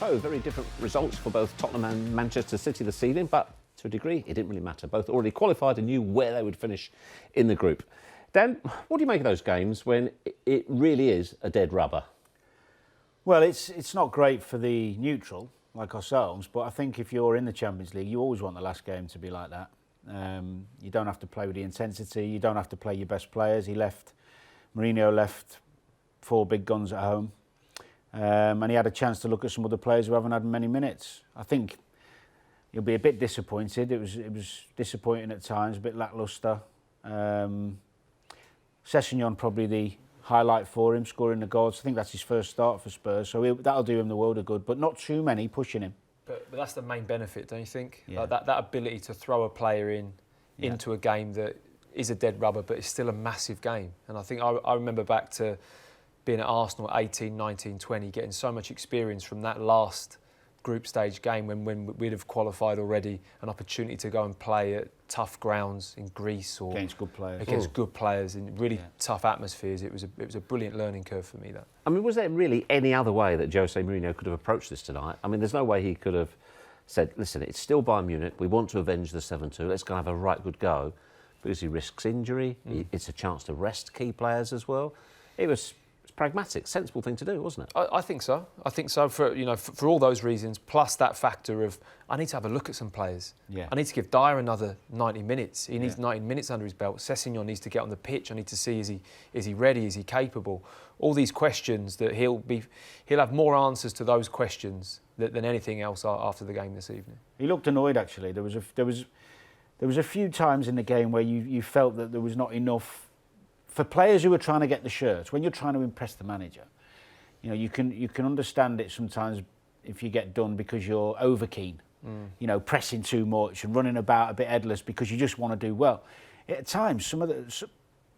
So, very different results for both Tottenham and Manchester City this evening, but to a degree, it didn't really matter. Both already qualified and knew where they would finish in the group. Dan, what do you make of those games when it really is a dead rubber? Well, it's not great for the neutral, like ourselves, but I think if you're in the Champions League, you always want the last game to be like that. You don't have to play with the intensity, you don't have to play your best players. Mourinho left 4 big guns at home. And he had a chance to look at some other players who haven't had many minutes. I think he'll be a bit disappointed. It was disappointing at times, a bit lacklustre. Sessegnon probably the highlight for him, scoring the goals. I think that's his first start for Spurs, so that'll do him the world of good. But not too many pushing him. But that's the main benefit, don't you think? Yeah. Like that ability to throw a player into a game that is a dead rubber, but it's still a massive game. And I think I remember back to being at Arsenal at 18, 19, 20, getting so much experience from that last group stage game when we'd have qualified already, an opportunity to go and play at tough grounds in Greece or against good players. Against good players in really tough atmospheres. It was a brilliant learning curve for me, that. I mean, was there really any other way that Jose Mourinho could have approached this tonight? I mean, there's no way he could have said, listen, it's still Bayern Munich, we want to avenge the 7-2, let's go and have a right good go, because he risks injury, it's a chance to rest key players as well. It was pragmatic, sensible thing to do, wasn't it? I think so. I think so for all those reasons, plus that factor of I need to have a look at some players. Yeah. I need to give Dyer anhe'll 90 minutes. He needs 90 minutes under his belt. Sessegnon needs to get on the pitch. I need to see is he ready? Is he capable? All these questions that he'll have more answers to those questions than anything else after the game this evening. He looked annoyed actually. There was a few times in the game where you felt that there was not enough. For players who are trying to get the shirts, when you're trying to impress the manager, you can understand it sometimes if you get done because you're over keen, pressing too much and running about a bit headless because you just want to do well. At times,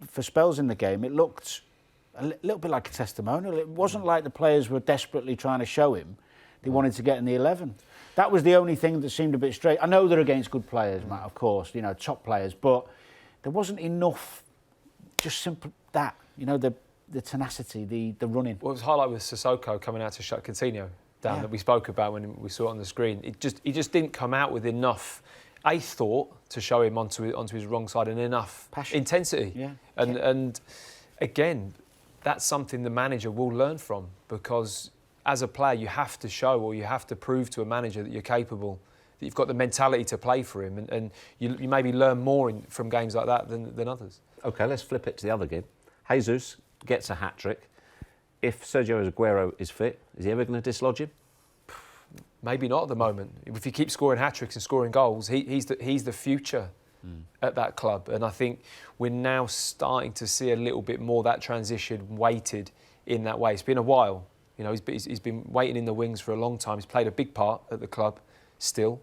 for spells in the game, it looked a little bit like a testimonial. It wasn't like the players were desperately trying to show him they wanted to get in the 11. That was the only thing that seemed a bit straight. I know they're against good players, Matt, of course, top players, but there wasn't enough. Just simple that, the tenacity, the running. Well, it was highlight with Sissoko coming out to shut Coutinho down that we spoke about when we saw it on the screen. He just didn't come out with enough thought to show him onto his wrong side and enough passion, intensity. Yeah. And again, that's something the manager will learn from, because as a player you have to show, or you have to prove to a manager that you're capable, that you've got the mentality to play for him, and you maybe learn more from games like that than others. OK, let's flip it to the other game. Jesus gets a hat-trick. If Sergio Aguero is fit, is he ever going to dislodge him? Maybe not at the moment. If he keeps scoring hat-tricks and scoring goals, he's the future at that club. And I think we're now starting to see a little bit more that transition weighted in that way. It's been a while. He's been waiting in the wings for a long time. He's played a big part at the club still.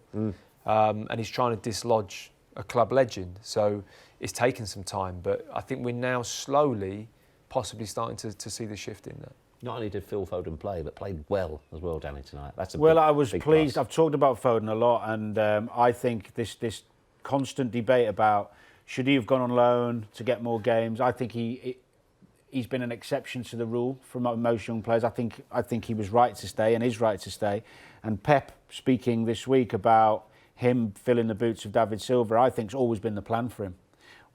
And he's trying to dislodge a club legend. So it's taken some time, but I think we're now slowly possibly starting to see the shift in that. Not only did Phil Foden play, but played well as well, Danny, tonight. That's I was big pleased. plus. I've talked about Foden a lot, and I think this constant debate about should he have gone on loan to get more games. I think he's been an exception to the rule from most young players. I think he was right to stay and is right to stay. And Pep speaking this week about him filling the boots of David Silva, I think has always been the plan for him.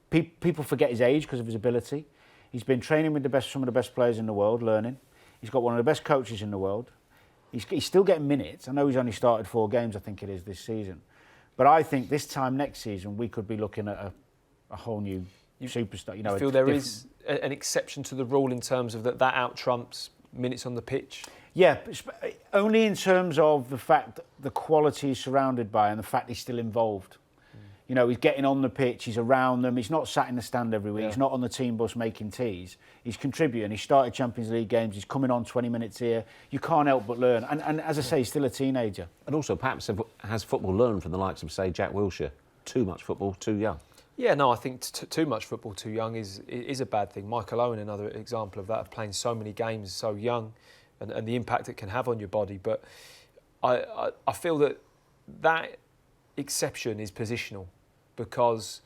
People forget his age because of his ability. He's been training with some of the best players in the world, learning. He's got one of the best coaches in the world. He's still getting minutes. I know he's only started 4 games, I think it is, this season. But I think this time next season, we could be looking at a whole new superstar. You feel there is an exception to the rule in terms of that out-trumps minutes on the pitch? Yeah, only in terms of the fact that the quality he's surrounded by and the fact he's still involved. He's getting on the pitch, he's around them, he's not sat in the stand every week, he's not on the team bus making teas, he's contributing, he started Champions League games, he's coming on 20 minutes here, you can't help but learn, and as I say, he's still a teenager. And also, perhaps, has football learned from the likes of, say, Jack Wilshere? Too much football, too young? Yeah, no, I think too much football too young is a bad thing. Michael Owen, another example of that, of playing so many games so young, and the impact it can have on your body. But I feel that exception is positional, because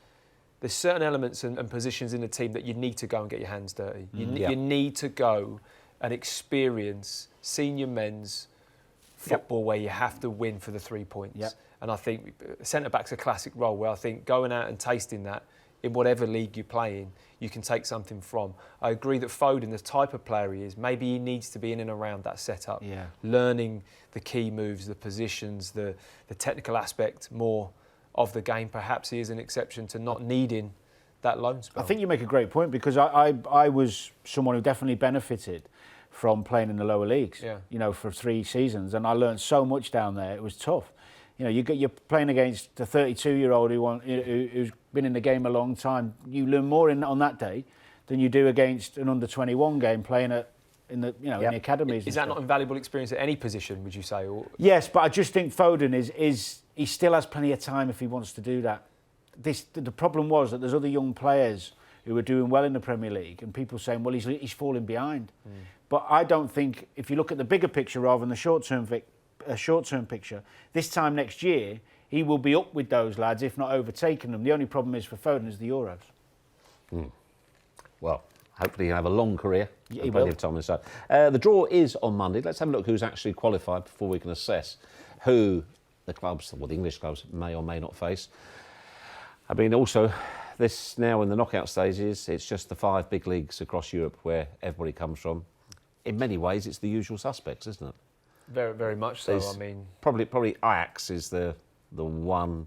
there's certain elements and positions in the team that you need to go and get your hands dirty. You need to go and experience senior men's football where you have to win for the 3 points. Yep. And I think centre-back's a classic role where I think going out and tasting that in whatever league you play in, you can take something from. I agree that Foden, the type of player he is, maybe he needs to be in and around that setup, learning the key moves, the positions, the technical aspect more of the game. Perhaps he is an exception to not needing that loan spell. I think you make a great point, because I was someone who definitely benefited from playing in the lower leagues, for 3 seasons, and I learned so much down there. It was tough. You're playing against a 32-year-old who's been in the game a long time. You learn more on that day than you do against an under-21 game playing in the academies. Is that not invaluable experience at any position, would you say? Or? Yes, but I just think Foden he still has plenty of time if he wants to do that. The problem was that there's other young players who are doing well in the Premier League, and people saying, well, he's falling behind. But I don't think, if you look at the bigger picture rather than the short-term picture, this time next year, he will be up with those lads, if not overtaking them. The only problem is for Foden is the Euros. Well, hopefully he'll have a long career. Yeah, he plenty will. of time on his side. The draw is on Monday. Let's have a look who's actually qualified before we can assess who the clubs, the English clubs, may or may not face. I mean, also, this now in the knockout stages, it's just the 5 big leagues across Europe where everybody comes from. In many ways, it's the usual suspects, isn't it? Very, very much so. I mean, probably Ajax is the one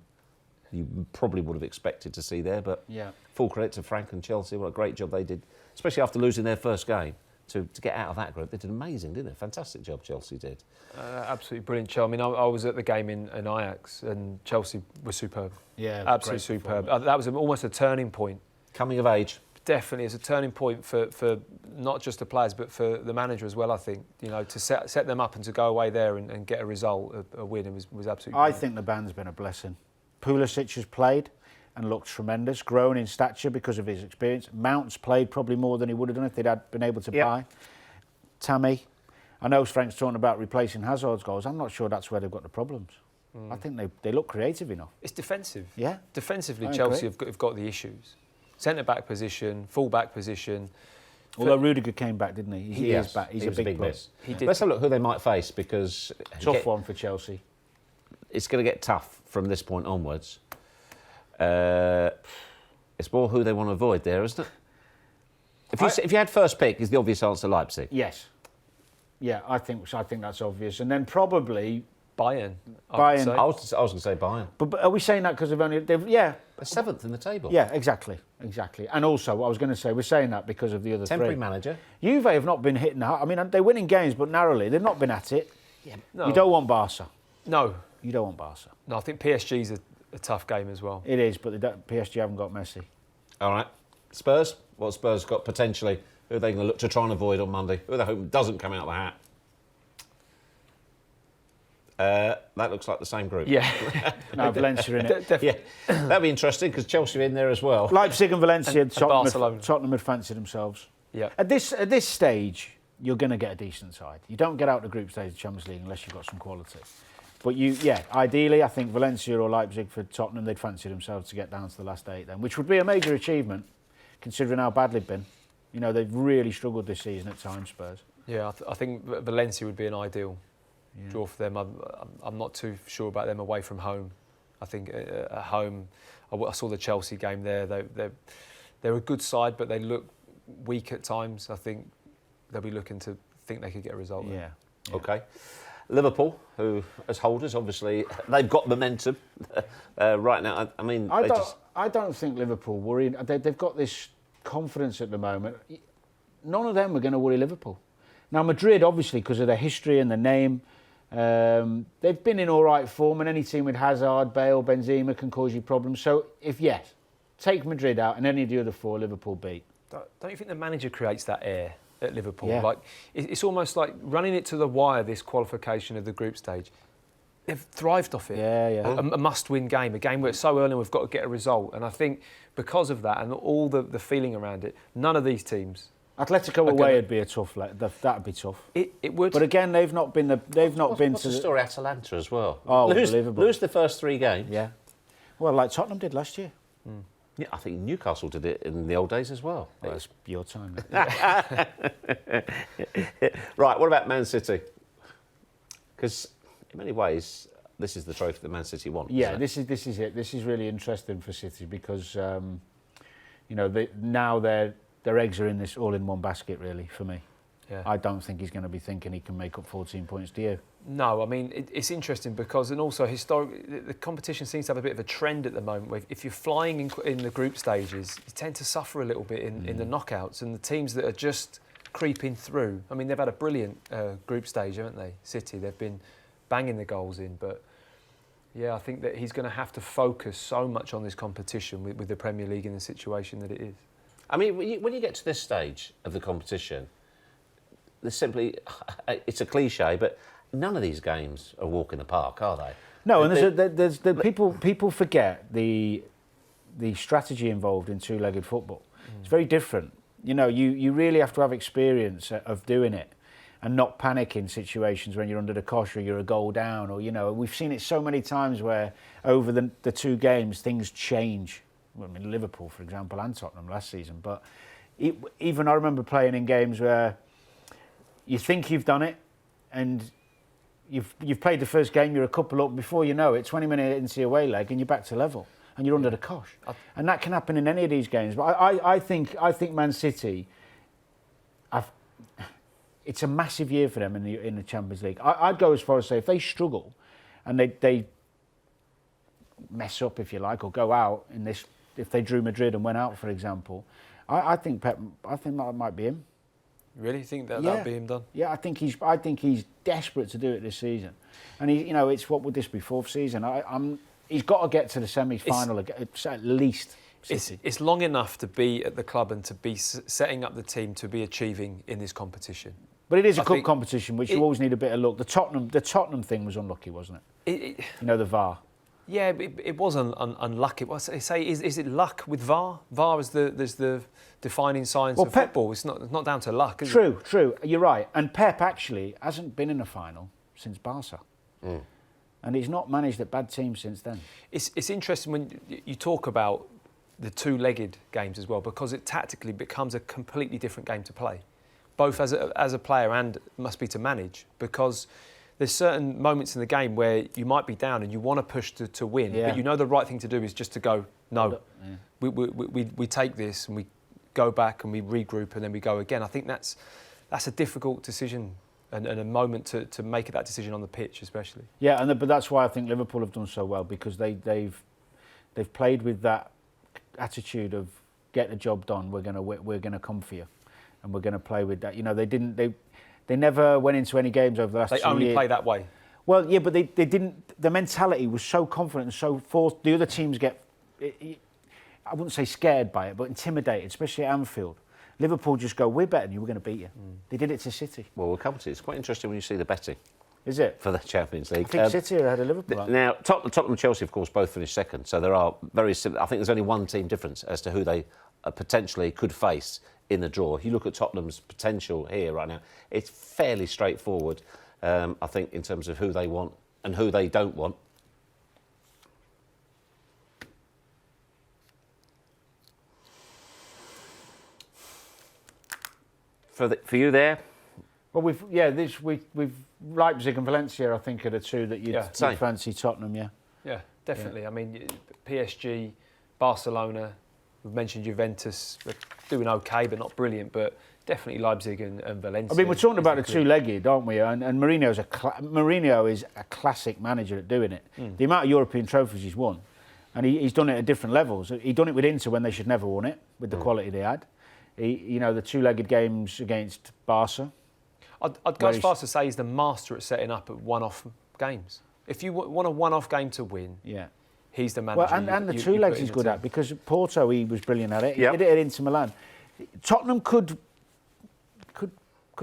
you probably would have expected to see there. But full credit to Frank and Chelsea. What a great job they did, especially after losing their first game. To get out of that group, they did amazing, didn't they? Fantastic job Chelsea did. Absolutely brilliant, Chelsea. I mean, I was at the game in Ajax, and Chelsea was superb. Yeah, absolutely superb. That was almost a turning point. Coming of age. Definitely, it's a turning point for not just the players, but for the manager as well. I think to set them up and to go away there and get a result, a win, was absolutely. I think the ban's been a blessing. Pulisic has played and looked tremendous, grown in stature because of his experience. Mount's played probably more than he would have done if they'd been able to buy. Tammy, I know Frank's talking about replacing Hazard's goals. I'm not sure that's where they've got the problems. I think they look creative enough. It's defensive. Yeah. Defensively, Chelsea have got the issues. Centre-back position, full-back position. Although Rudiger came back, didn't he? He is back. He's a big plus. Let's have a look who they might face, because... Tough one for Chelsea. It's going to get tough from this point onwards. It's more who they want to avoid there, isn't it? If you had first pick, is the obvious answer Leipzig? Yes. Yeah, I think that's obvious. And then probably... Bayern. I was going to say Bayern. But are we saying that because They're 7th in the table. Yeah, exactly. And also, what I was going to say, we're saying that because of the other Temporary three. manager. Juve have not been hitting hard. I mean, they're winning games, but narrowly. They've not been at it. Yeah, no. You don't want Barca. No. You don't want Barca. No, I think PSG's a tough game as well. It is, but PSG haven't got Messi. All right. Spurs? What Spurs got potentially? Who are they going to look to try and avoid on Monday? Who are they hoping doesn't come out of the hat? That looks like the same group. Yeah. No, Valencia in it. Yeah, that'd be interesting because Chelsea are in there as well. Leipzig and Valencia, and Barcelona. Tottenham had fancied themselves. Yeah. At this stage, you're going to get a decent side. You don't get out the group stage of the Champions League unless you've got some quality. But ideally, I think Valencia or Leipzig for Tottenham, they'd fancy themselves to get down to the last 8 then, which would be a major achievement considering how bad they've been. They've really struggled this season at times, Spurs. Yeah, I think Valencia would be an ideal draw for them. I'm not too sure about them away from home. I think at home, I saw the Chelsea game there. They're a good side, but they look weak at times. I think they'll be looking to think they could get a result. Yeah. Okay. Liverpool, who as holders, obviously they've got momentum right now. I mean, I don't think Liverpool worry. They've got this confidence at the moment. None of them are going to worry Liverpool. Now Madrid, obviously, because of their history and their name, they've been in all right form, and any team with Hazard, Bale, Benzema can cause you problems. So take Madrid out, and any of the other 4 Liverpool beat. Don't you think the manager creates that air at Liverpool? Yeah. Like it's almost like running it to the wire. This qualification of the group stage, they've thrived off it. Yeah. A must-win game, a game where it's so early and we've got to get a result. And I think because of that and all the feeling around it, none of these teams. Atletico away would be a tough. That'd be tough. It would. But again, they've not been to. What's the story? Atalanta as well. Oh, unbelievable. Lose the first 3 games. Yeah. Well, like Tottenham did last year. Yeah, I think Newcastle did it in the old days as well. Well, it's your time. Right, what about Man City? Because in many ways, this is the trophy that Man City want. Yeah, isn't it? this is it. This is really interesting for City because now their eggs are in this all in one basket. Really, for me, I don't think he's going to be thinking he can make up 14 points. Do you? No, I mean it's interesting because, and also the competition seems to have a bit of a trend at the moment. Where if you're flying in the group stages, you tend to suffer a little bit in the knockouts, and the teams that are just creeping through. I mean, they've had a brilliant group stage, haven't they? City, they've been banging the goals in, but yeah, I think that he's going to have to focus so much on this competition with the Premier League in the situation that it is. I mean, when you get to this stage of the competition, there's simply, it's a cliche, but none of these games are a walk in the park, are they? No, and there's people forget the strategy involved in two-legged football. It's very different. You really have to have experience of doing it and not panic in situations when you're under the cosh or you're a goal down, or we've seen it so many times where over the two games things change. I mean, Liverpool, for example, and Tottenham last season. But even I remember playing in games where you think you've done it, and you've played the first game, you're a couple up, before you know it, 20 minutes into your away leg, and you're back to level, and you're under the cosh. And that can happen in any of these games. But I think Man City, it's a massive year for them in the Champions League. I'd go as far as say if they struggle, and they mess up, if you like, or go out in this, if they drew Madrid and went out, for example, I think that might be him. Really, you think that'll be him done? Yeah, I think he's desperate to do it this season, and it's what would this be, fourth season? He's got to get to the semi-final at least. It's long enough to be at the club and to be setting up the team to be achieving in this competition. But it is a cup competition, which you always need a bit of luck. The Tottenham thing was unlucky, wasn't it? The VAR. Yeah, it was unlucky. What I say is it luck with VAR? VAR is the defining science of football. It's not down to luck, is it? True. You're right. And Pep actually hasn't been in a final since Barca. And he's not managed a bad team since then. It's interesting when you talk about the two-legged games as well, because it tactically becomes a completely different game to play, both as a player and must be to manage, because there's certain moments in the game where you might be down and you want to push to win, but the right thing to do is just to go, no, we take this and we go back and we regroup and then we go again. I think that's a difficult decision and a moment to make that decision on the pitch, especially. Yeah, but that's why I think Liverpool have done so well, because they've played with that attitude of get the job done. We're gonna come for you, and we're gonna play with that. They never went into any games over the last 2 years. They only play that way. Well, yeah, but they didn't. The mentality was so confident and so forced. The other teams get, I wouldn't say scared by it, but intimidated, especially at Anfield. Liverpool just go, we're better than you, we're going to beat you. They did it to City. Well, we'll come to it. It's quite interesting when you see the betting. Is it? For the Champions League. I think City are ahead of Liverpool. Now, Tottenham and Chelsea, of course, both finished second, so there are very similar. I think there's only one team difference as to who they potentially could face in the draw. If you look at Tottenham's potential here right now, it's fairly straightforward, I think, in terms of who they want and who they don't want. For you there? Well, we've Leipzig and Valencia, I think, are the two that you'd fancy. Tottenham, yeah. Yeah, definitely. Yeah. I mean, PSG, Barcelona. We've mentioned Juventus. They're doing okay, but not brilliant. But definitely Leipzig and Valencia. I mean, we're talking about the two-legged, aren't we? And Mourinho is a classic manager at doing it. The amount of European trophies he's won, and he's done it at different levels. He's done it with Inter when they should never won it, with the quality they had. The two-legged games against Barca. I'd go as far as to say he's the master at setting up at one-off games. If you want a one-off game to win, he's the manager. Well, and the two legs he's good at, because Porto he was brilliant at it. He did it at Inter Milan. Tottenham could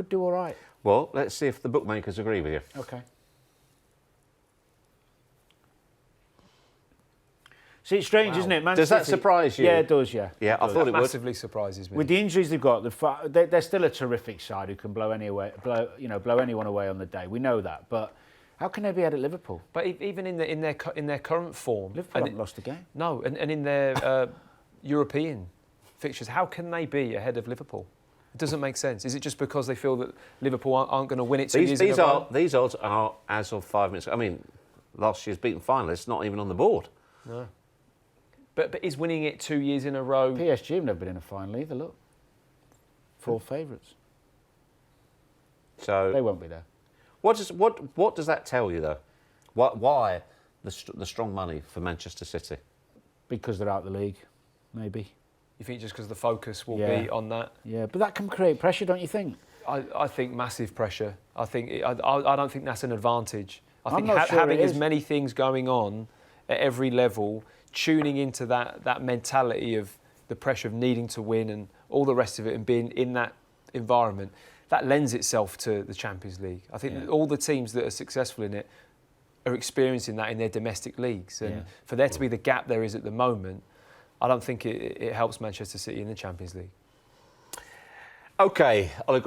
do all right. Well, let's see if the bookmakers agree with you. Okay. See, it's strange, isn't it? Man Does City, that surprise you? Yeah, it does, yeah. Yeah, I thought it would. Massively surprises me. With the injuries they've got, they're still a terrific side who can blow anyone away on the day. We know that, but how can they be ahead at Liverpool? But even in their current form, Liverpool haven't lost a game. No, and in their European fixtures, how can they be ahead of Liverpool? It doesn't make sense. Is it just because they feel that Liverpool aren't going to win it 2 years in a row? These odds are as of 5 minutes. I mean, last year's beaten finalists not even on the board. No. But is winning it 2 years in a row? PSG have never been in a final either. Look, 4 favourites. So they won't be there. What does that tell you though? Why the strong money for Manchester City? Because they're out of the league, maybe. You think just because the focus will be on that? Yeah, but that can create pressure, don't you think? I think massive pressure. I don't think that's an advantage. I think not sure having it as is. many things going on at every level, tuning into that mentality of the pressure of needing to win and all the rest of it, and being in that environment, that lends itself to the Champions League. I think that all the teams that are successful in it are experiencing that in their domestic leagues, and for there to be the gap there is at the moment, I don't think it helps Manchester City in the Champions League. Okay, I'll agree.